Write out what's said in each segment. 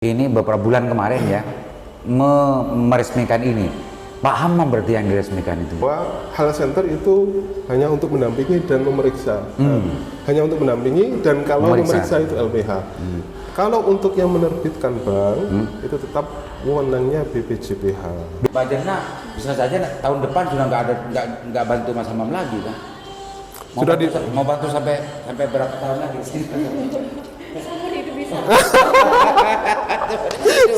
Ini beberapa bulan kemarin ya meresmikan ini. Pak Hammam berarti yang diresmikan itu. Bahwa Halal Center itu hanya untuk mendampingi dan memeriksa. Hanya untuk mendampingi dan kalau memeriksa itu LBH. Kalau untuk yang menerbitkan bank itu tetap wewenangnya BPJPH. Pak Jana bisa saja tahun depan sudah nggak bantu Mas Hammam lagi kan? Mau bantu sampai berapa tahun lagi?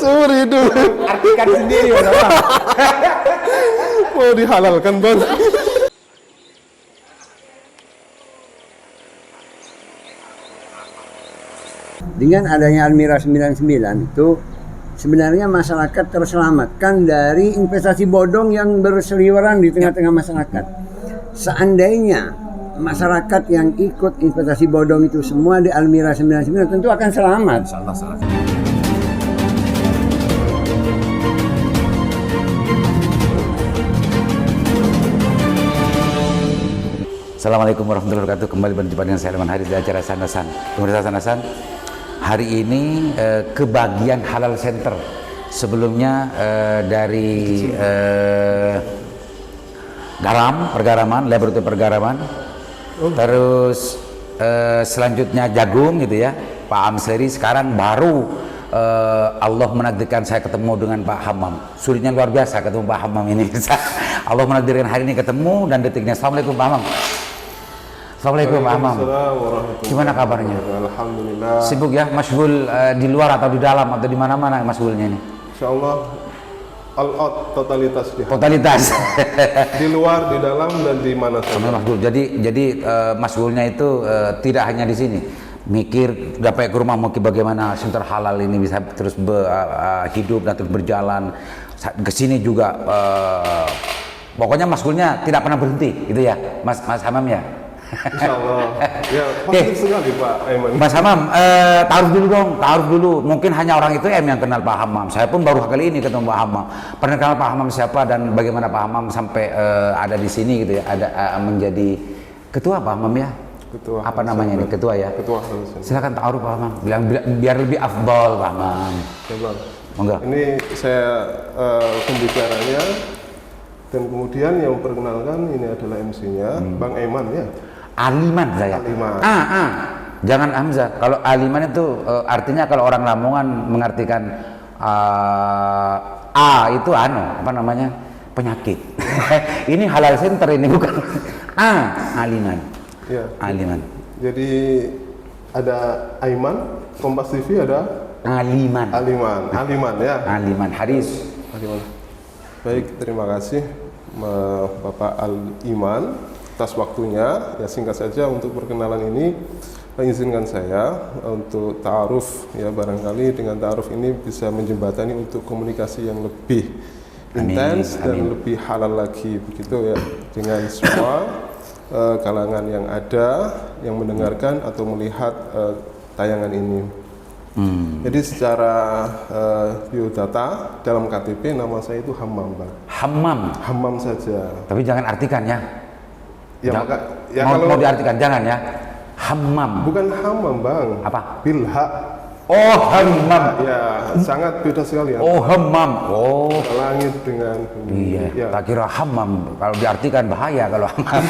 Seumur hidup. Artikan sendiri ya Pak. Mau dihalalkan bang. Dengan adanya Almira 99 itu sebenarnya masyarakat terselamatkan dari investasi bodong yang berseliweran di tengah-tengah masyarakat. Seandainya masyarakat yang ikut investasi bodong itu semua di Almira 99 tentu akan selamat. Assalamualaikum warahmatullahi wabarakatuh. Kembali berjumpa dengan saya Ilman Haris di acara Sanasan. Pemirsa Sanasan, hari ini kebagian Halal Center. Sebelumnya dari laboratorium pergaraman, terus selanjutnya jagung gitu ya, Pak Amseri. Sekarang baru Allah menakdirkan saya ketemu dengan Pak Hammam. Sulitnya luar biasa ketemu Pak Hammam ini. Allah menakdirkan hari ini ketemu dan detiknya. Assalamualaikum Pak Hammam. Assalamualaikum Pak Hammam. Gimana kabarnya? Alhamdulillah. Sibuk ya, masyghul di luar atau di dalam atau di mana-mana masyghulnya ini? Insyaallah all out totalitas di Totalitas. di luar, di dalam dan di mana saja. Masyghul. Jadi masyghulnya itu tidak hanya di sini. Mikir dapat ke rumah mau bagaimana center halal ini bisa terus hidup dan terus berjalan. Ke sini juga pokoknya masyghulnya tidak pernah berhenti gitu ya, Mas Hammam ya. Insyaallah. Ya, positif sekali Pak Aiman. Mas Hammam, taruh dulu dong, taruh dulu. Mungkin hanya orang itu yang kenal Pak Hammam. Saya pun baru kali ini ketemu Pak Hammam. Pernah kenal Pak Hammam siapa dan bagaimana Pak Hammam sampai ada di sini gitu ya, ada menjadi ketua Pak Hammam ya? Ketua. Apa namanya ini? Ketua ya? Ketua. Silakan taruh Pak Hammam. Biar lebih afdol Pak Hammam. Ya, Bang. Monggo. Ini saya pembicaranya dan kemudian yang memperkenalkan ini adalah MC-nya Bang Aiman ya. Aliman saya. Aliman. Jangan Hamzah. Kalau Aliman itu artinya kalau orang Lamongan mengartikan itu apa namanya? Penyakit. Ini Halal Center ini bukan Aliman. Ya. Aliman. Jadi ada Aiman, Kompas TV ada Aliman ya. Aliman Haris. Aliman. Baik, terima kasih Bapak Al-Iman atas waktunya. Ya, singkat saja untuk perkenalan ini izinkan saya untuk ta'aruf ya, barangkali dengan ta'aruf ini bisa menjembatani untuk komunikasi yang lebih intens dan lebih halal lagi begitu ya, dengan semua kalangan yang ada yang mendengarkan atau melihat tayangan ini. Jadi secara biodata dalam KTP nama saya itu Hammam, Bang. Hammam saja. Tapi jangan artikan ya. Ya, mau diartikan jangan ya. Hammam. Bukan Hammam, Bang. Apa? Bilha. Oh, Hammam. Ya, sangat beda sekali ya. Oh, Hammam. Oh. Langit dengan bumi. Iya, Ya. tak kira Hammam. Kalau diartikan bahaya kalau Hammam.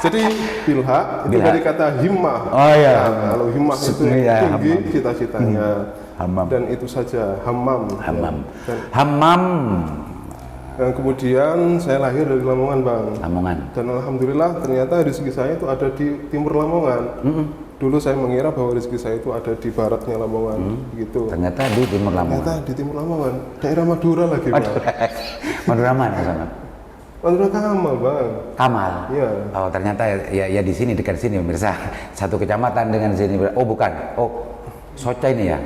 Jadi bilha itu dari kata himmah. Oh iya. Nah, kalau himmah itu Iya, tinggi hammam. cita-citanya. Hammam. Dan itu saja Hammam. Hammam. Dan, Hammam. dan kemudian saya lahir dari Lamongan, Bang. Lamongan. Dan alhamdulillah ternyata rezeki saya itu ada di timur Lamongan. Dulu saya mengira bahwa rezeki saya itu ada di baratnya Lamongan, begitu. Ternyata di timur Lamongan. Ternyata di timur Lamongan, daerah Madura lagi, Bang. Madura mana sana? Madura Kamal, Bang. Kamal. Iya. Oh, ternyata ya di sini, dekat sini pemirsa. Satu kecamatan dengan sini. Oh, bukan. Oh, Soca ini ya.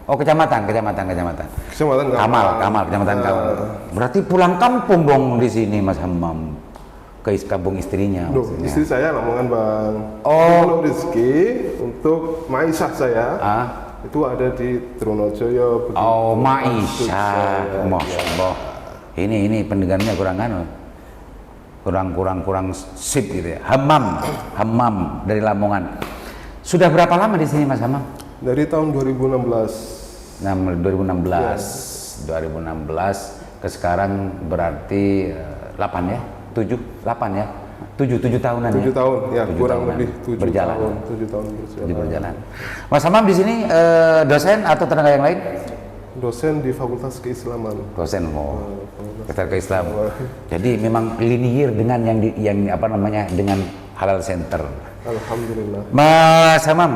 Oh, kecamatan. Kecamatan Kamal, kecamatan Kamal. Berarti pulang kampung dong di sini Mas Hammam. Ke kampung istrinya. Duh, istri saya Lamongan, Bang. Oh. Kalau rezeki untuk Maisah saya itu ada di Trunojoyo. Oh, Maisha. Masya Allah. Ini pendengarnya kurang sip gitu ya. Hammam dari Lamongan. Sudah berapa lama di sini Mas Hammam? Dari tahun 2016. 2016 ke sekarang berarti 8 ya? 7 ya? 7 tahunan 7 ya? tahun, ya 7 kurang tahunan. lebih 7 berjalan. tahun. 7 tahun Berjalan. Mas Hamam di sini dosen atau tenaga yang lain? Dosen di Fakultas Keislaman. Dosen Fakultas Islam. Jadi memang linear dengan dengan Halal Center. Alhamdulillah. Mas Hamam,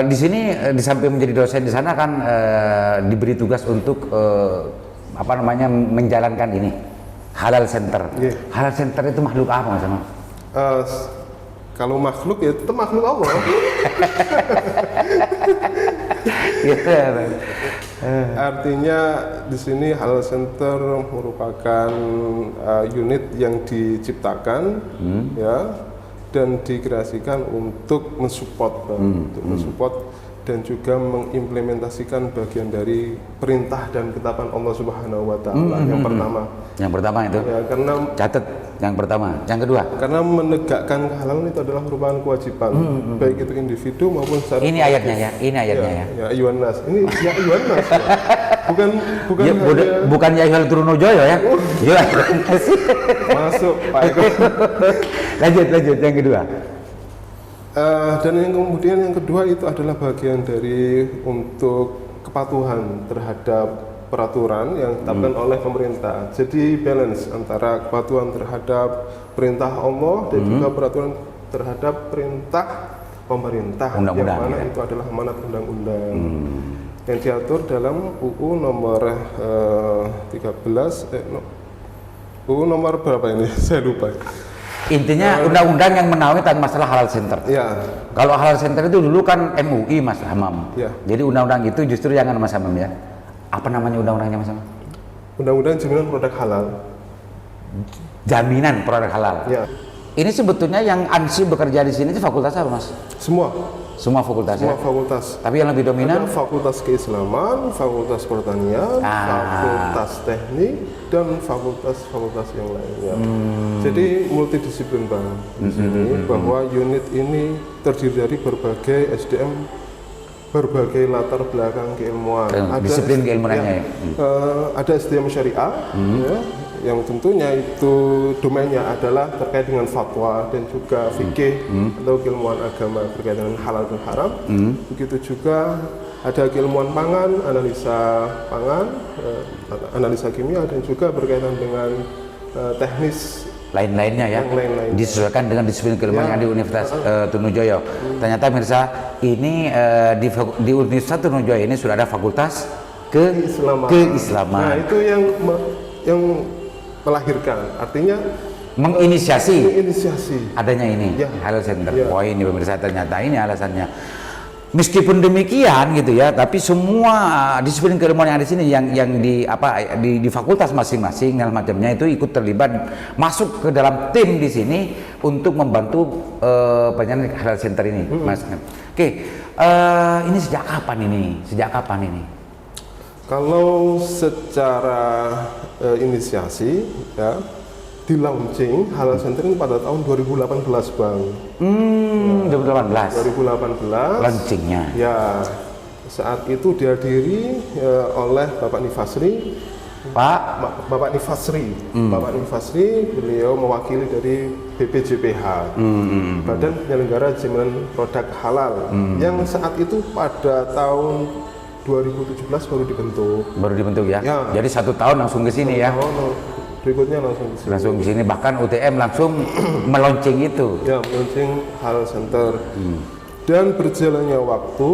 di sini di samping menjadi dosen di sana kan diberi tugas untuk menjalankan ini Halal Center. Yeah. Halal Center itu makhluk apa Mas Hamam? Kalau makhluk ya itu makhluk Allah. Gitu. Artinya di sini Halal Center merupakan unit yang diciptakan ya dan dikreasikan untuk mensupport dan juga mengimplementasikan bagian dari perintah dan ketetapan Allah Subhanahu wa taala. Yang pertama itu ya, karena catat yang pertama. Yang kedua, karena menegakkan kehalalan itu adalah merupakan kewajiban baik itu individu maupun secara ini ayatnya ya. Ya ayuhan nas. Ini ya ayuhan nas. Ya. Bukan ya, bukan ya ayuhal turuno joyo ya. Ya. Masuk Pak Eko. lanjut yang kedua. Dan yang kemudian yang kedua itu adalah bagian dari untuk kepatuhan terhadap peraturan yang ditetapkan oleh pemerintah. Jadi balance antara kepatuhan terhadap perintah Allah dan juga peraturan terhadap perintah pemerintah yang mana itu adalah amanat undang-undang yang diatur dalam UU nomor 13 UU nomor berapa ini? Saya lupa. Intinya undang-undang yang menaungi tentang masalah Halal Center. Ya. Kalau Halal Center itu dulu kan MUI Mas Hamam. Ya. Jadi undang-undang itu justru jangan Mas Hamam ya. Apa namanya undang-undangnya Mas Hamam? Undang-undang jaminan produk halal. Jaminan produk halal. Ya. Ini sebetulnya yang ANSI bekerja di sini itu fakultas apa Mas? Semua fakultas semua ya? fakultas. Tapi yang lebih dominan? Ada Fakultas Keislaman, Fakultas Pertanian, Fakultas Teknik, dan fakultas-fakultas yang lainnya. Jadi multidisiplin banget di sini, bahwa unit ini terdiri dari berbagai SDM, berbagai latar belakang keilmuan. Ada disiplin keilmuannya ya? Ada SDM syariah, ya, yang tentunya itu domainnya adalah terkait dengan fatwa dan juga fikih atau keilmuan agama berkaitan dengan halal dan haram. Begitu juga ada keilmuan pangan, analisa kimia, dan juga berkaitan dengan teknis lain-lainnya ya, lain-lainnya. Disesuaikan dengan disiplin keilmuan yang di Universitas Trunojoyo. Ternyata Mirsa, ini di Universitas Trunojoyo ini sudah ada fakultas keislaman. Nah, itu yang melahirkan, artinya menginisiasi adanya ini Halal Center. Wah, ini pemirsa, ternyata ini alasannya. Meskipun demikian gitu ya, tapi semua disiplin keilmuan yang ada di sini yang di fakultas masing-masing dan macamnya itu ikut terlibat masuk ke dalam tim di sini untuk membantu penyaluran Halal Center ini, Mas. Oke, ini sejak kapan ini? Kalau secara inisiasi ya, di launching Halal Center ini pada tahun 2018 Bang. 2018 launchingnya. Ya, saat itu dihadiri oleh Bapak Nifasri. Bapak Nifasri, beliau mewakili dari BPJPH, Badan Penyelenggara Jaminan Produk Halal, yang saat itu pada tahun 2017 baru dibentuk ya. Jadi 1 tahun langsung ke sini ya. Berikutnya langsung ke sini. Bahkan UTM langsung meluncing itu. Ya, meluncing Halal Center. Dan berjalannya waktu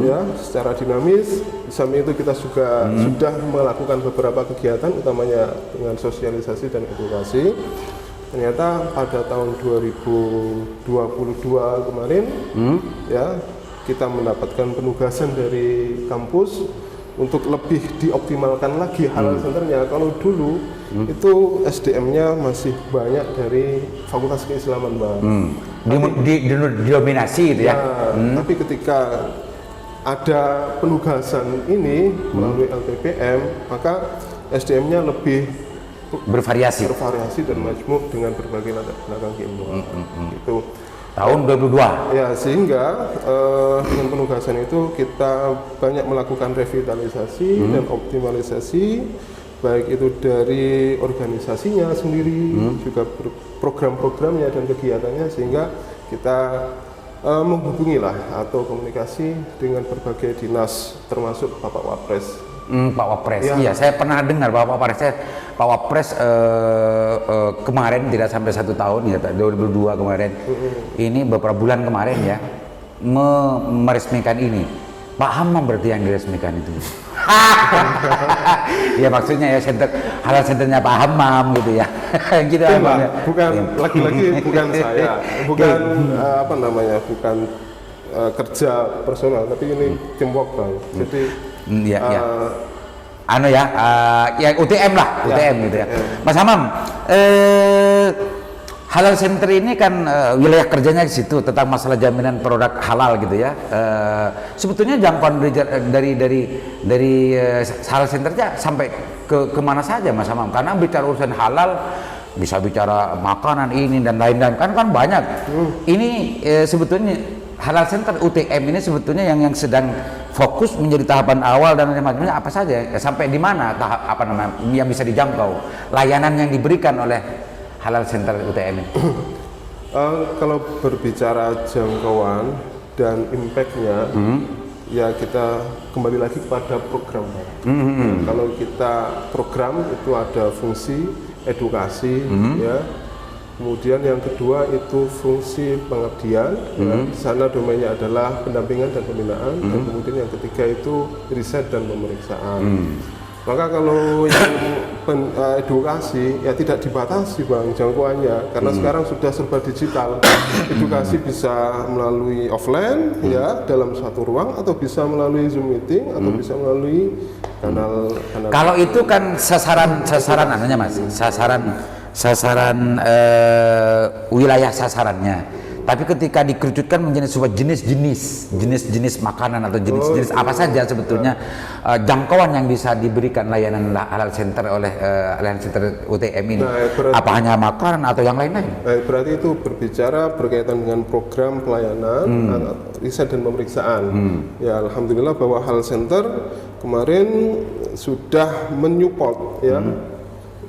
ya secara dinamis. Di samping itu kita juga sudah melakukan beberapa kegiatan, utamanya dengan sosialisasi dan edukasi. Ternyata pada tahun 2022 kemarin ya, kita mendapatkan penugasan dari kampus untuk lebih dioptimalkan lagi Halal Centernya. Kalau dulu itu SDM-nya masih banyak dari Fakultas Keislaman, Bang. Didominasi gitu ya. Tapi ketika ada penugasan ini melalui LTPM, maka SDM-nya lebih bervariasi dan majmuk dengan berbagai latar belakang keilmuan. Gitu. tahun 2002. Ya, sehingga dengan penugasan itu kita banyak melakukan revitalisasi dan optimalisasi, baik itu dari organisasinya sendiri, juga program-programnya dan kegiatannya, sehingga kita menghubungilah atau komunikasi dengan berbagai dinas, termasuk Bapak Wapres. Pak Wapres, Ya. iya saya pernah dengar Pak Wapres kemarin tidak sampai 1 tahun ya, 2002 kemarin, ini beberapa bulan kemarin ya, meresmikan ini. Pak Hammam berarti yang diresmikan itu. Ya maksudnya ya halal centernya Pak Hammam gitu ya. Gitu Ya, Hammam Pak, ya. bukan lagi-lagi bukan saya, bukan apa namanya, bukan kerja personal, tapi ini teamwork Bang. Jadi Iya, iya. Anu ya, ya UTM lah, UTM gitu ya. Mas Hamam, halal center ini kan wilayah kerjanya di situ tentang masalah jaminan produk halal gitu ya. Sebetulnya jangkauan dari halal centernya sampai ke mana saja Mas Hamam? Karena bicara urusan halal bisa bicara makanan ini dan lain-lain kan banyak. Ini sebetulnya halal center UTM ini sebetulnya yang sedang fokus menjadi tahapan awal dan macamnya apa saja, sampai di mana tahap apa namanya yang bisa dijangkau, layanan yang diberikan oleh halal center UTM ini. Kalau berbicara jangkauan dan impact-nya, ya kita kembali lagi kepada program. Kalau kita program itu ada fungsi edukasi, ya. Kemudian yang kedua itu fungsi pengabdian, ya. Di sana domainnya adalah pendampingan dan pembinaan, dan kemudian yang ketiga itu riset dan pemeriksaan. Maka kalau yang edukasi ya tidak dibatasi Bang jangkauannya, karena sekarang sudah serba digital. Edukasi bisa melalui offline ya dalam satu ruang, atau bisa melalui Zoom meeting, atau bisa melalui kanal. Kalau itu kan sasaran anunya Mas, sasaran wilayah sasarannya. Tapi ketika dikerucutkan menjadi sebuah jenis-jenis makanan atau jenis-jenis apa saja sebetulnya jangkauan yang bisa diberikan layanan halal center oleh halal center UTM ini. Apa hanya makanan atau yang lain-lain? Berarti itu berbicara berkaitan dengan program pelayanan, riset dan pemeriksaan. Ya alhamdulillah bahwa halal center kemarin sudah menyupport ya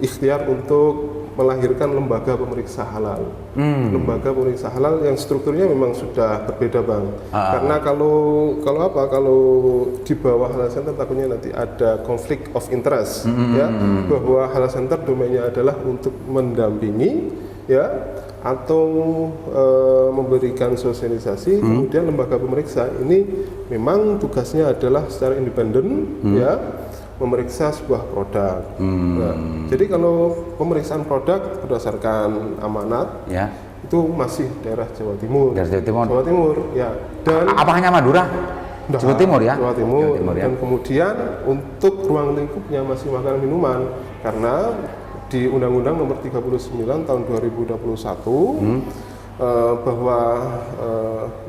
ikhtiar untuk melahirkan lembaga pemeriksa halal. Lembaga pemeriksa halal yang strukturnya memang sudah berbeda Bang. Karena kalau di bawah halal center takutnya nanti ada konflik of interest ya, bahwa halal center domainnya adalah untuk mendampingi ya atau memberikan sosialisasi. Kemudian lembaga pemeriksa ini memang tugasnya adalah secara independen ya memeriksa sebuah produk. Nah, jadi kalau pemeriksaan produk berdasarkan amanat, Ya. itu masih daerah Jawa Timur. Daerah Jawa Timur. Jawa Timur, ya. Dan Apa hanya Madura? Nah, Jawa Timur ya? Jawa Timur. Jawa Timur, ya. Dan kemudian untuk ruang lingkupnya masih makanan minuman, karena di Undang-Undang Nomor 39 Tahun 2021 bahwa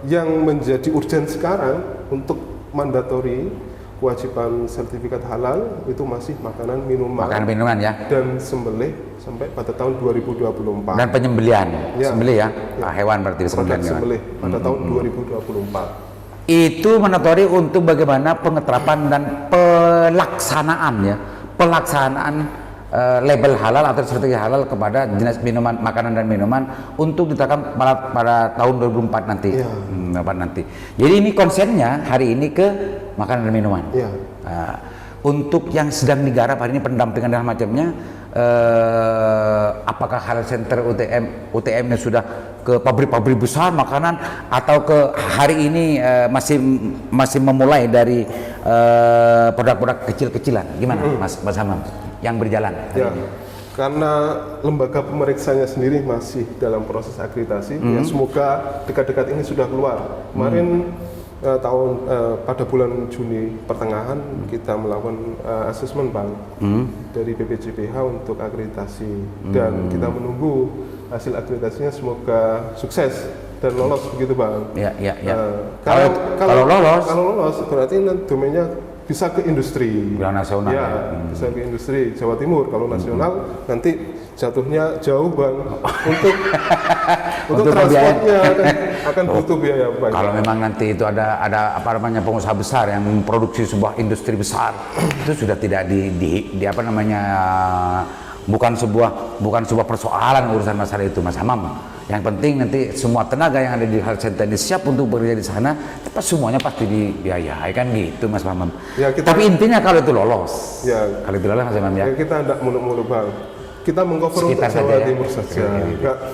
yang menjadi urgen sekarang untuk mandatori kewajiban sertifikat halal itu masih makanan minuman. Makanan minuman ya. Dan sembelih sampai pada tahun 2024. Dan penyembelihan, Ya. sembelih ya, hewan berarti Produk sembelihan. sembelih pada tahun 2024. Itu mandatori untuk bagaimana pengeterapan dan pelaksanaan ya, label halal atau sertifikat halal kepada jenis minuman, makanan dan minuman untuk diterapkan pada tahun 2004 nanti. Ya. 2004 nanti. Jadi ini konsennya hari ini ke makanan dan minuman. Ya. Nah, untuk yang sedang digarap hari ini pendampingan dan macamnya, apakah halal center UTM nya sudah ke pabrik-pabrik besar makanan atau ke hari ini masih memulai dari produk-produk kecil-kecilan? Gimana Mas Hamam yang berjalan hari Ya, ini? karena lembaga pemeriksanya sendiri masih dalam proses akreditasi. Ya, semoga dekat-dekat ini sudah keluar. Kemarin pada bulan Juni pertengahan kita melakukan asesmen Bang dari BPJPH untuk akreditasi, dan kita menunggu hasil akreditasinya, semoga sukses dan lolos begitu Bang. Ya. Kalau lolos berarti domainnya bisa ke industri. Udah nasional Ya, bisa ke industri Jawa Timur. Kalau nasional nanti jatuhnya jauh bang. Untuk Untuk transportnya akan butuh biaya bang. Kalau memang nanti itu ada apa namanya pengusaha besar yang memproduksi sebuah industri besar, itu sudah tidak di apa namanya, bukan sebuah persoalan urusan masalah itu, Mas Hamam. Yang penting nanti semua tenaga yang ada di health center ini siap untuk bekerja di sana, tapi semuanya pasti dibiayai kan gitu, Mas Hamam. Ya, Tapi intinya kalau itu lolos, ya, kalau itu lolos, Mas Hamam ya. kita tidak muluk-muluk bang. Kita mengcover untuk Sekitar Jawa saja ya? Timur saja,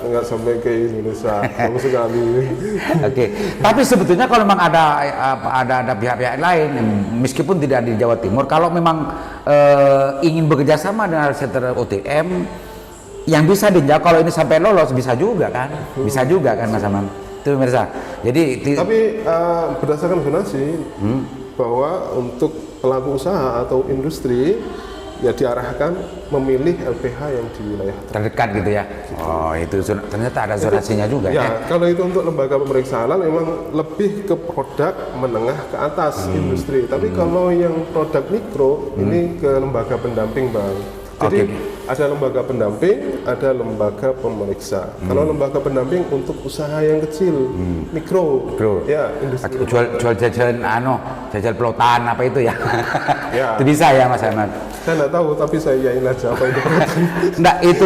nggak sampai ke Indonesia sama sekali. Oke, tapi sebetulnya kalau memang ada pihak-pihak lain, meskipun tidak di Jawa Timur, kalau memang ingin bekerja sama dengan center OTM, yang bisa dijawab kalau ini sampai lolos bisa juga kan, Mas Aman. Itu pemirsa. Jadi Tapi berdasarkan zonasi bahwa untuk pelaku usaha atau industri ya diarahkan memilih LPH yang di wilayah terdekat gitu ya. Oh, itu ternyata ada zonasinya juga ya. ya. Kalau itu untuk lembaga pemeriksa halal memang lebih ke produk menengah ke atas industri. Tapi kalau yang produk mikro ini ke lembaga pendamping bang. Jadi ada lembaga pendamping, ada lembaga pemeriksa. Kalau lembaga pendamping untuk usaha yang kecil, mikro, ya industri. Jual jajal pelotan apa itu ya? Ya. Itu bisa ya Mas Ahmad? Saya nggak tahu, tapi saya yakin aja apa itu. Enggak, itu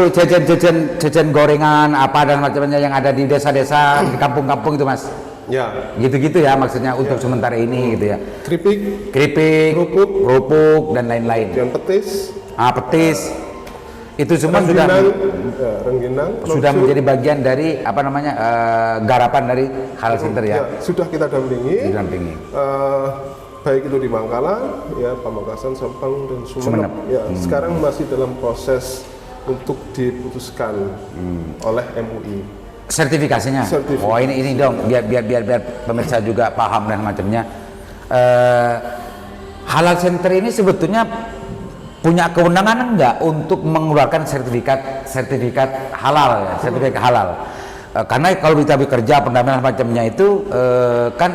jajan gorengan apa dan macamnya yang ada di desa-desa, di kampung-kampung itu Mas. Ya. Gitu-gitu ya maksudnya untuk sementara ini gitu ya. Keripik, kerupuk dan lain-lain. yang petis, Petis. Itu semua sudah rengginang, sudah menjadi bagian dari apa namanya garapan dari Halal Center ya. Sudah kita dampingi. Didampingi. Baik itu di Bangkalan, ya Pamekasan, Sampang dan Sumeneb. Ya, sekarang masih dalam proses untuk diputuskan oleh MUI. Sertifikasinya. Oh ini dong biar pemirsa juga paham dan macamnya. Halal Center ini sebetulnya punya kewenangan enggak untuk mengeluarkan sertifikat halal ya, sertifikat halal. Karena kalau kita bekerja pendampingan macamnya itu kan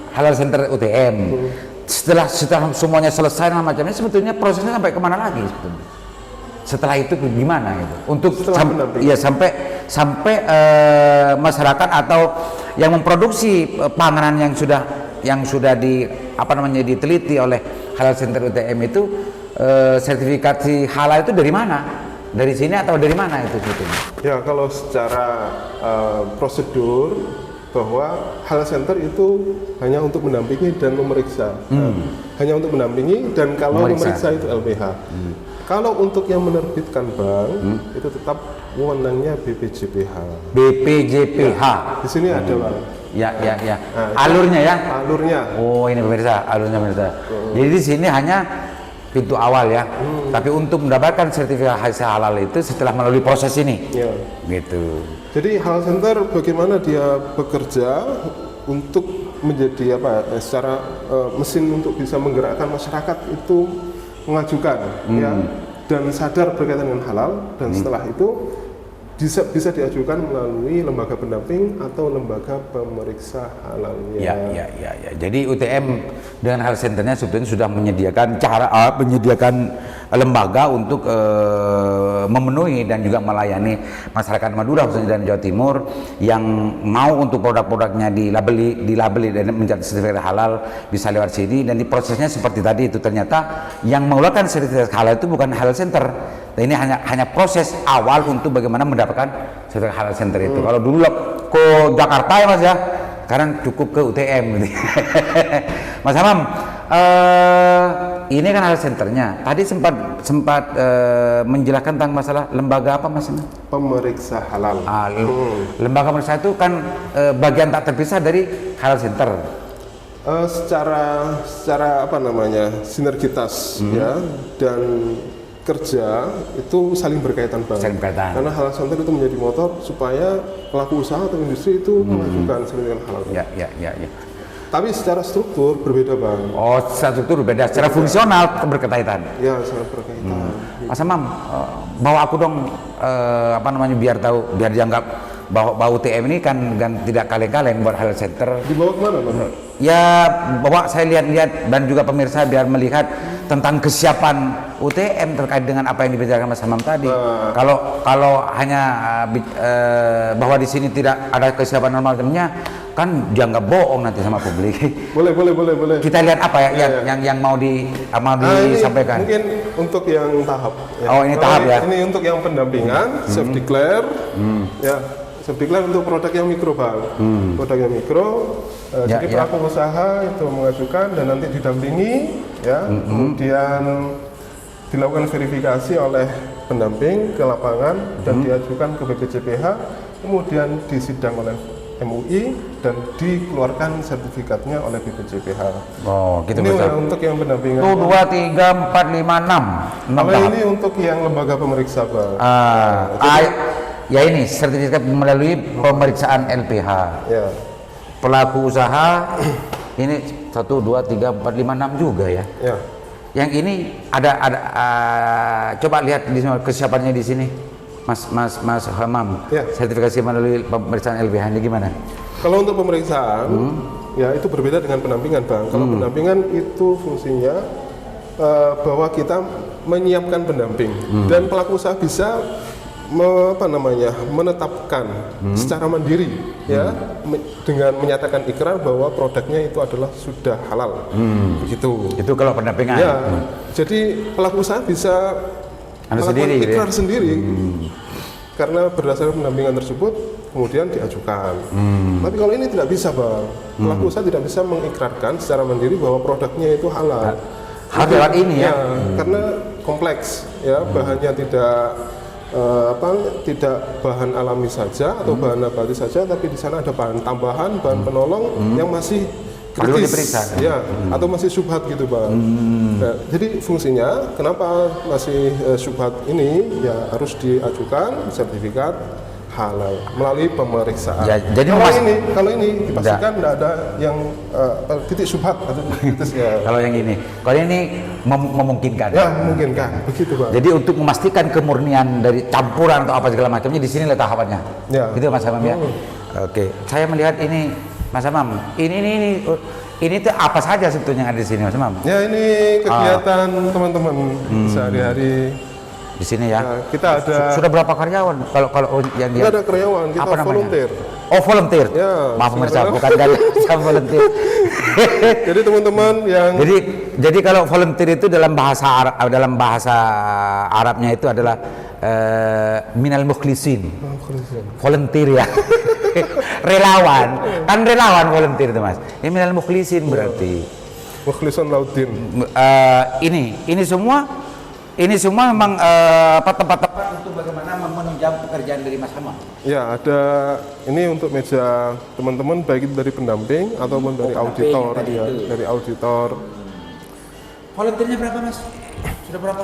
Halal Center UTM. Setelah semuanya selesai macamnya sebetulnya prosesnya sampai kemana lagi sebetulnya? Setelah itu gimana gitu? Untuk sampai masyarakat atau yang memproduksi panganan yang sudah diteliti oleh Halal Center UTM itu sertifikasi halal itu dari mana? Dari sini atau dari mana itu sebetulnya? Ya kalau secara prosedur bahwa Halal Center itu hanya untuk mendampingi dan memeriksa. Hanya untuk mendampingi dan kalau memeriksa itu LPH. Kalau untuk yang menerbitkan bank itu tetap wewenangnya BPJPH. BPJPH. Ya, di sini ada bang. Ya. Nah, alurnya ya. Alurnya. Oh ini pemirsa, alurnya pemirsa. Jadi di sini hanya pintu awal ya. Tapi untuk mendapatkan sertifikasi halal itu setelah melalui proses ini. Ya. Gitu. Jadi Halal Center bagaimana dia bekerja untuk menjadi secara mesin untuk bisa menggerakkan masyarakat itu mengajukan ya dan sadar berkaitan dengan halal dan setelah itu bisa diajukan melalui lembaga pendamping atau lembaga pemeriksa halalnya. Ya. Jadi UTM dengan Halal Centernya sebetulnya sudah menyediakan menyediakan lembaga untuk memenuhi dan juga melayani masyarakat Madura khususnya dan Jawa Timur yang mau untuk produk-produknya dilabeli dan menjadi sertifikat halal bisa lewat sini, dan di prosesnya seperti tadi itu ternyata yang mengeluarkan sertifikat halal itu bukan Halal Center. Nah, ini hanya proses awal untuk bagaimana mendapatkan sertifikat Halal Center itu. Kalau dulu ke Jakarta ya Mas ya, sekarang cukup ke UTM. Mas Hamam, ini kan Halal Centernya. Tadi sempat menjelaskan tentang masalah lembaga apa Mas? Pemeriksa halal. Lembaga pemeriksa itu kan bagian tak terpisah dari Halal Center. Secara sinergitas ya dan kerja itu saling berkaitan banget. Karena Halal Center itu menjadi motor supaya pelaku usaha atau industri itu mengajukan sertifikat halal. Ya. Tapi secara struktur berbeda bang. Oh, secara struktur berbeda. Secara fungsional berkaitan. Ya, sangat berkaitan. Mas Amam, bawa aku dong biar dianggap bahwa UTM ini kan tidak kaleng-kaleng buat Halal Center. Dibawa kemana bang? Ya, bawa saya lihat-lihat dan juga pemirsa biar melihat tentang kesiapan UTM terkait dengan apa yang dibicarakan Mas Hamam tadi. Kalau hanya bahwa di sini tidak ada kesiapan normatifnya, kan dianggap bohong nanti sama publik. Boleh. Kita lihat apa ya yang mau disampaikan. Mungkin untuk yang tahap. Ya. Oh, ini tahap ya. Ini untuk yang pendampingan, self declare. Ya, self declare untuk produk yang mikro, Bang. Produk yang mikro. Jadi pelaku usaha itu mengajukan dan nanti didampingi, ya. Kemudian dilakukan verifikasi oleh pendamping ke lapangan dan diajukan ke BPJPH, kemudian disidang oleh MUI dan dikeluarkan sertifikatnya oleh BPJPH. Oh, gitu. Ini untuk yang pendampingan. 1, 2, 3, 4, 5, 6. Kalau ini untuk yang lembaga pemeriksa, Bang. Ya ini sertifikat melalui pemeriksaan LPH. Ya. Pelaku usaha ini 1, 2, 3, 4, 5, 6 juga ya. Ya. Yang ini ada coba lihat di kesiapannya di sini, Mas Hamam. Ya. Sertifikasi melalui pemeriksaan LPH ini gimana? Kalau untuk pemeriksaan, ya itu berbeda dengan pendampingan, Bang. Kalau pendampingan itu fungsinya bahwa kita menyiapkan pendamping dan pelaku usaha bisa menetapkan secara mandiri, ya, dengan menyatakan ikrar bahwa produknya itu adalah sudah halal. Begitu. Itu kalau pendampingan. Ya. Jadi pelaku usaha bisa melakukan ikrar sendiri. Karena berdasarkan pendampingan tersebut kemudian diajukan. Tapi kalau ini tidak bisa, Bang. Pelaku usaha tidak bisa mengikrarkan secara mandiri bahwa produknya itu halal. Harus lewat ini ya. Karena kompleks, ya, bahannya tidak bahan alami saja atau bahan nabati saja, tapi di sana ada bahan tambahan, bahan penolong yang masih perlu kritis, diperiksa, kan? ya, atau masih syubhat gitu, Bang. Nah, jadi fungsinya kenapa masih syubhat ini, ya harus diajukan sertifikat halal melalui pemeriksaan. Ya, jadi kalau ini dipastikan tidak ada yang titik syubhat atau kritis, ya. Kalau yang ini memungkinkan. Ya, memungkinkan. Begitu, Bang. Jadi untuk memastikan kemurnian dari campuran atau apa segala macamnya, di sini lah tahapannya. Ya. Gitu Mas Hamam ya. Oke. Saya melihat ini Mas Hamam. Ini tuh apa saja sebetulnya yang ada di sini, Mas Hamam? Ya, ini kegiatan teman-teman sehari-hari. Di sini ya. Nah, kita ada Sudah berapa karyawan? Kalau yang kita ada karyawan, kita volunteer. Oh, volunteer. Ya, Maaf pemirsa, bukan karyawan, volunteer. Jadi teman-teman yang jadi kalau volunteer itu dalam bahasa Arabnya itu adalah minal mukhlisin. Volunteer ya. Relawan. Kan relawan volunteer itu, Mas. Ini minal mukhlisin berarti. mukhlisun lauddin. Ini semua memang tempat-tempat untuk bagaimana menunjang pekerjaan dari Mas Hamam. Ya, ada ini untuk meja teman-teman baik itu dari pendamping ataupun dari auditor, ya, dari auditor. Volunteernya berapa, Mas? Sudah berapa?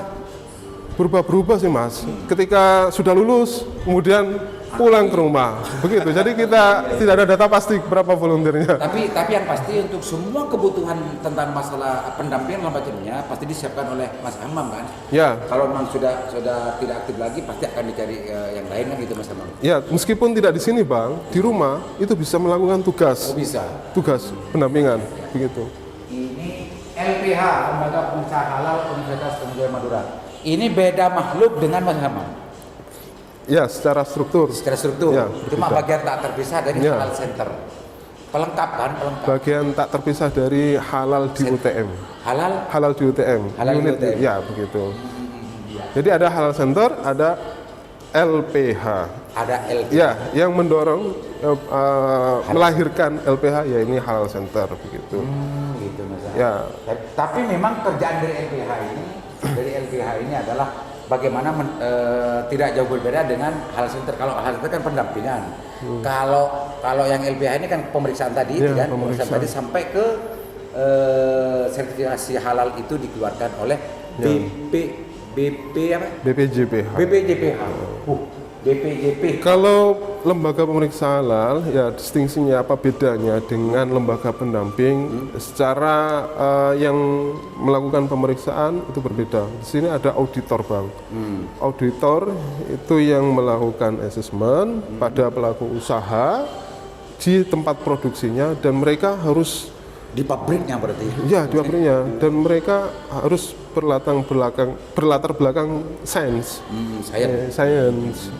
Berubah-berubah sih, Mas. Ketika sudah lulus, kemudian pulang ke rumah. Begitu. Jadi kita tidak ada data pasti berapa volunteernya. Tapi yang pasti untuk semua kebutuhan tentang masalah pendampingan dan macamnya pasti disiapkan oleh Mas Hamam kan? Ya. Kalau memang sudah tidak aktif lagi pasti akan dicari yang lain kan gitu, Mas Hamam. Ya, meskipun tidak di sini, Bang, di rumah itu bisa melakukan tugas. Oh, bisa. Tugas pendampingan, begitu. Ini LPH, Lembaga Pengusaha Halal Universitas Tanjung Madura. Ini beda makhluk dengan Mas Hamam. Ya, secara struktur. Secara struktur. Ya, cuma beda. bagian tak terpisah dari Ya. Halal Center. Pelengkap kan, pelengkap. Bagian tak terpisah dari halal di UTM. Halal di UTM. Halal di Unit, UTM. ya, begitu. Jadi ada halal center, ada LPH. Ada LPH. Ya, yang mendorong melahirkan LPH, ya ini halal center, begitu. Gitu, Mas. Ya. Tapi memang kerjaan dari LPH ini adalah bagaimana tidak jauh berbeda dengan Halal Center. Kalau Halal Center kan pendampingan. Kalau yang LPH ini kan pemeriksaan tadi, Ya, kan pemeriksaan tadi sampai ke sertifikasi halal itu dikeluarkan oleh Ya. BPJPH. BPJPH. BPJP. Kalau lembaga pemeriksa halal, ya distingsinya apa bedanya dengan lembaga pendamping? Secara yang melakukan pemeriksaan itu berbeda. Di sini ada auditor, Bang. Auditor itu yang melakukan asesmen pada pelaku usaha di tempat produksinya dan mereka harus Di pabriknya berarti. ya di pabriknya dan mereka harus berlatar belakang sains. Saya Science.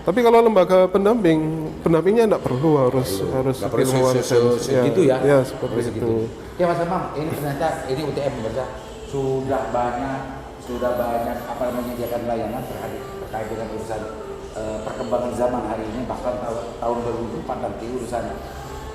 Tapi kalau lembaga pendampingnya tidak perlu harus nggak perlu ilmuwan sains. segitu ya. Ya, seperti Segitu. itu. Ya Mas Amam, ini ternyata ini UTM pemirsa sudah banyak apa menyediakan layanan terkait dengan urusan perkembangan zaman hari ini, bahkan tahun 2004 nanti urusan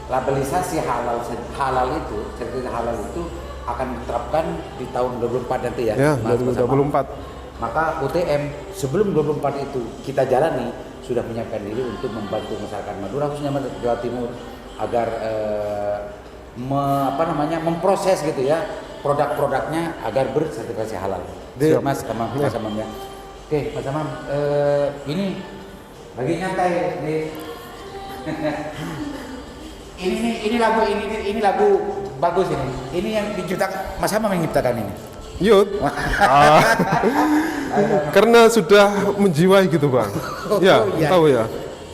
labelisasi halal itu, sertifikat halal itu akan diterapkan di tahun 2004 nanti ya. Ya, Mas 2024. Maka UTM sebelum 2004 itu kita jalani sudah menyiapkan diri untuk membantu masyarakat Madura khususnya Jawa Timur agar memproses gitu ya produk-produknya agar bersertifikasi halal. Siap. Mas Amam, Mas Amam ya. Oke, Mas Amam, ini lagi nyantai di ini lagu bagus ini. Ini yang diciptakan Mas Amam yang menciptakan ini. Yud. Karena sudah menjiwai gitu bang. Ya, iya. tahu ya.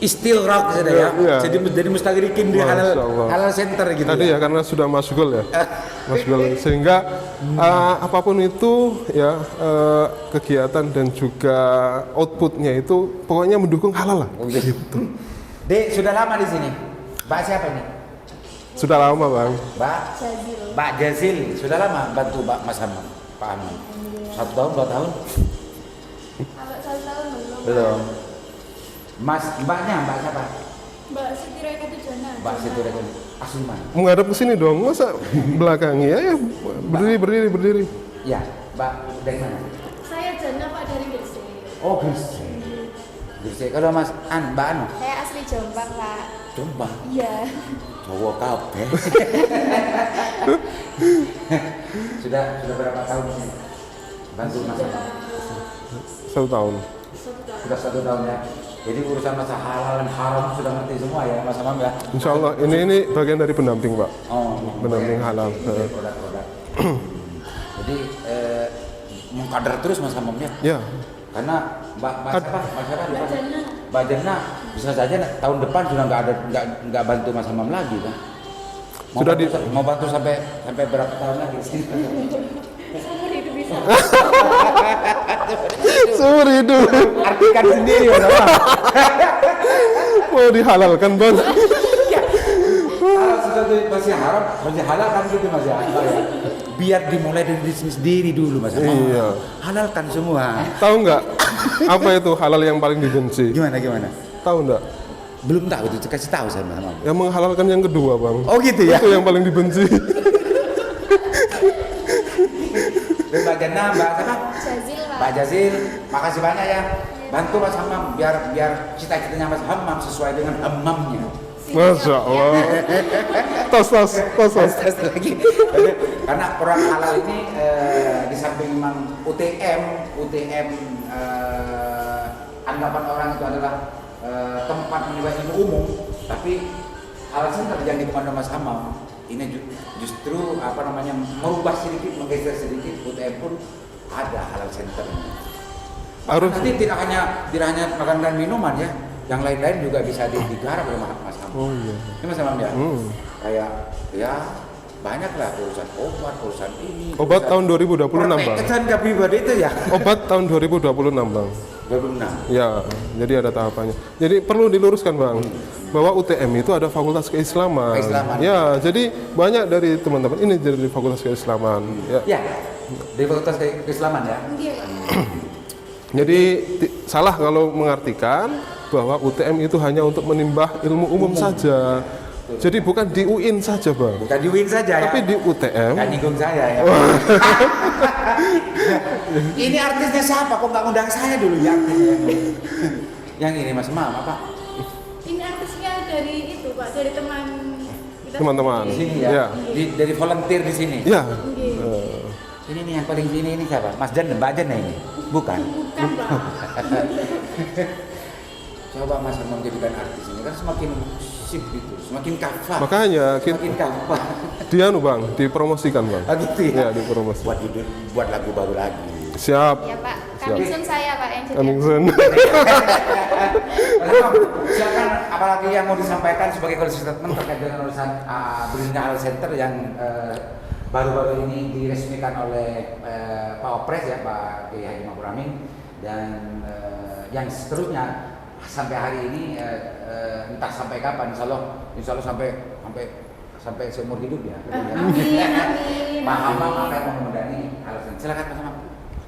Still rock sudah ya. Iya. Jadi mustagrikin di Masya Allah. halal center gitu. Tadi ya karena sudah masgul ya. Masgul sehingga apapun itu ya kegiatan dan juga outputnya itu pokoknya mendukung halal lah. Oh, gitu. Dek, sudah lama di sini. Mbak siapa ini? Sudah lama bang. Mbak Jazil. Sudah lama bantu Mbak Mas Amam, Pak Amam. 1 tahun, 2 tahun? Kalau 1 tahun Belum. Mas, mbaknya, mbak siapa? Mbak Siti Reka Tujana. Mbak Siti Reka. Asli mana? Menghadap ke sini dong, masa belakangi ya, berdiri. Ya, Mbak dari mana? Saya Jana Pak dari Gresik. Oh, Gresik. Gresik. Kalau Mas Mbak Anu? Saya asli Jombang, Pak. Jombang. Iya. Cowok kabeh. sudah berapa tahun ini bantu Mas Amam? 1 tahun. Sudah 1 tahun ya. Jadi urusan masa halal dan haram sudah ngerti semua ya Mas Amam ya. Insya Allah ini bagian dari pendamping pak. Oh, Pendamping oke. halal. Produk-produk. Jadi mengkader terus Mas Amam ya. Ya. Karena Mbak siapa? Mbak Jana. Mbak Jana bisa saja tahun depan sudah nggak bantu Mas Amam lagi kan? Mau bantu sampai berapa tahun lagi? Seumur hidup bisa. Seumur hidup. Artikan sendiri Mas Amam. Mau dihalalkan bang. Kalau sudah masih haram, masih halal kan gitu Mas ya. Biar dimulai dari diri sendiri dulu Mas Amam. Iya. Halalkan semua. Tahu nggak apa itu halal yang paling dibenci? Gimana? Tahu nggak? Belum tahu itu, kasih tahu saya Mas Amam. Yang menghalalkan yang kedua bang. Oh gitu ya. Itu yang paling dibenci. Dan Mbak Jana, Mbak siapa? Jazil, Pak. Mbak Jazil, makasih banyak ya. Bantu Mas Amam biar cita-citanya Mas Amam sesuai dengan hamamnya. Masya Allah. Tos. Tes lagi. Karena produk halal ini di samping memang UTM anggapan orang itu adalah tempat menimba ilmu umum, tapi halal center yang dikomando Mas Amam ini justru merubah sedikit, menggeser sedikit. UTM pun ada halal center. Harus. Nanti tidak hanya makanan dan minuman ya, yang lain-lain juga bisa digarap oleh Mas Amam. Oh iya. Ini Mas Amam ya, kayak ya banyak lah urusan obat, urusan ini. Obat tahun 2026 bang. Kesan pribadi itu ya. Obat tahun 2026 bang. 26. Ya, jadi ada tahapannya. Jadi perlu diluruskan bang, bahwa UTM itu ada Fakultas Keislaman. Ya, jadi banyak dari teman-teman ini dari Fakultas Keislaman. Ya. Ya, di Fakultas Keislaman ya. Iya. Jadi salah kalau mengartikan bahwa UTM itu hanya untuk menimba ilmu umum saja. Jadi bukan di UIN saja bang. Bukan di UIN saja ya. Tapi di UTM. Kan nyinggung saya ya. Ini artisnya siapa? Kok nggak undang saya dulu ya? Yang ini Mas Amam apa? Ini artisnya dari itu, Pak, dari teman kita. Teman-teman. Di sini ya. Ya. Dari volunteer di sini. Ya. Nggih. Ini nih yang paling ini siapa? Mas Jan dan Mbak Jan ya ini? Bukan. Bukan, Pak. Coba Mas Amam jadikan artis ini kan semakin sip gitu, semakin kafah. Makanya Semakin kafah. dia bang, dipromosikan bang. Ah, gitu ya. Ya, dipromosi. Buat lagu baru lagi. Siap. Ya, Pak. Kamingsun saya, Pak, yang jadi. Kamingsun. Silakan apalagi yang mau disampaikan sebagai closing statement terkait dengan urusan Brilina Halal Center yang baru-baru ini diresmikan oleh Pak Wapres ya, Pak Kiai Haji Ma'ruf Amin, dan yang seterusnya sampai hari ini entah sampai kapan, insya Allah sampai seumur hidup ya. Amin, amin. Pak Hamam akan mengendani alasan. Silakan Pak Hamam.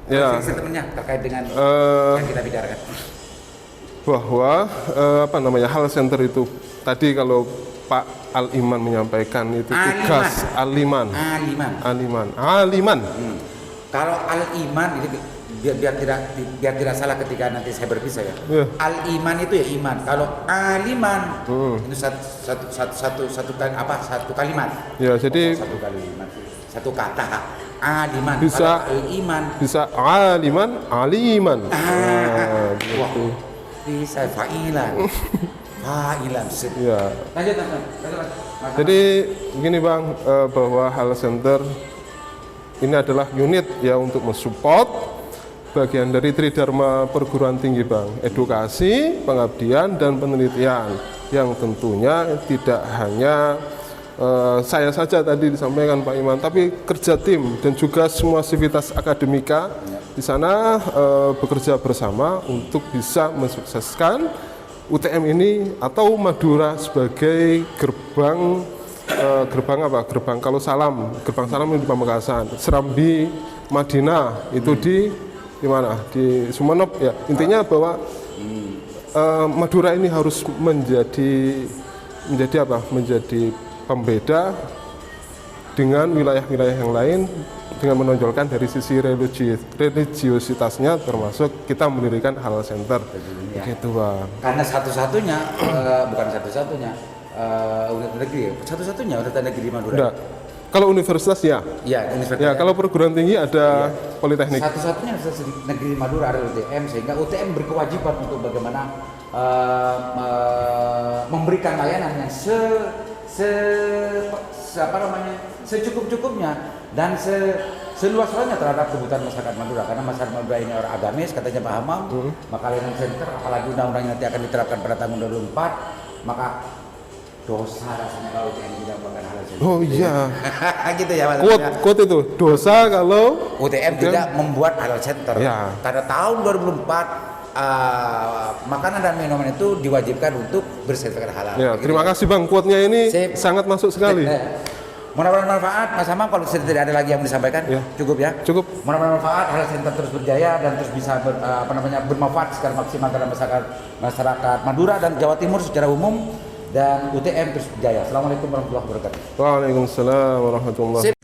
Ya. Statementnya terkait dengan yang kita bicarakan. Bahwa hal center itu tadi kalau Pak Al-Iman menyampaikan itu tugas Al-Iman. Al-Iman. Kalau Al-Iman ini biar tidak salah ketika nanti saya berpisah ya. Al-Iman itu ya iman. Kalau Al-Iman itu satu kalimat. Ya, jadi satu kalimat, satu kata. Al-Iman. Bisa Al-Iman. Bisa Al-Iman, Al-Iman. Gitu. Bisa fa'ilan. Ya. Lanjut. Jadi begini Bang, bahwa Hal Center ini adalah unit ya untuk mensupport bagian dari Tridharma Perguruan Tinggi Bang, edukasi, pengabdian, dan penelitian yang tentunya tidak hanya saya saja tadi disampaikan Pak Iman, tapi kerja tim dan juga semua sivitas akademika di sana bekerja bersama untuk bisa mensukseskan UTM ini atau Madura sebagai gerbang gerbang salam di Pamekasan, Serambi Madinah itu di mana? Di Sumeneb ya. Intinya bahwa Madura ini harus menjadi pembeda dengan wilayah-wilayah yang lain dengan menonjolkan dari sisi religiositasnya, termasuk kita mendirikan Halal Center. Begitu Bang. Karena satu-satunya bukan satu-satunya universitas negeri, satu-satunya universitas negeri Madura. Enggak. Kalau universitas ya. Iya, universitas. Ya, kalau perguruan tinggi ada politeknik. Satu-satunya universitas negeri Madura ada UTM, sehingga UTM berkewajiban untuk bagaimana memberikan layanan yang secukup-cukupnya dan seluas-luasnya terhadap kebutuhan masyarakat Madura, karena masyarakat Madura ini orang agamis katanya Pak Hamam. Maka layanan center, apalagi undang-undangnya nanti akan diterapkan pada tahun 2024, maka dosa rasanya kalau UTM tidak melakukan hal itu. Oh iya. Gitu ya Mas. Quote itu dosa kalau UTM tidak membuat halal center. Ya. Karena tahun 2004 makanan dan minuman itu diwajibkan untuk bersertifikat halal. Ya, gitu terima kasih Bang, quote-nya ini Sip. sangat masuk sekali. Mudah-mudahan manfaat, Mas Hamam. Kalau tidak ada lagi yang disampaikan, Ya. cukup ya. Cukup. Mudah-mudahan manfaat, halal center terus berjaya dan terus bisa bermanfaat secara maksimal terhadap masyarakat Madura dan Jawa Timur secara umum, dan UTM terus berjaya. Assalamualaikum warahmatullahi wabarakatuh. Waalaikumsalam warahmatullahi Sip.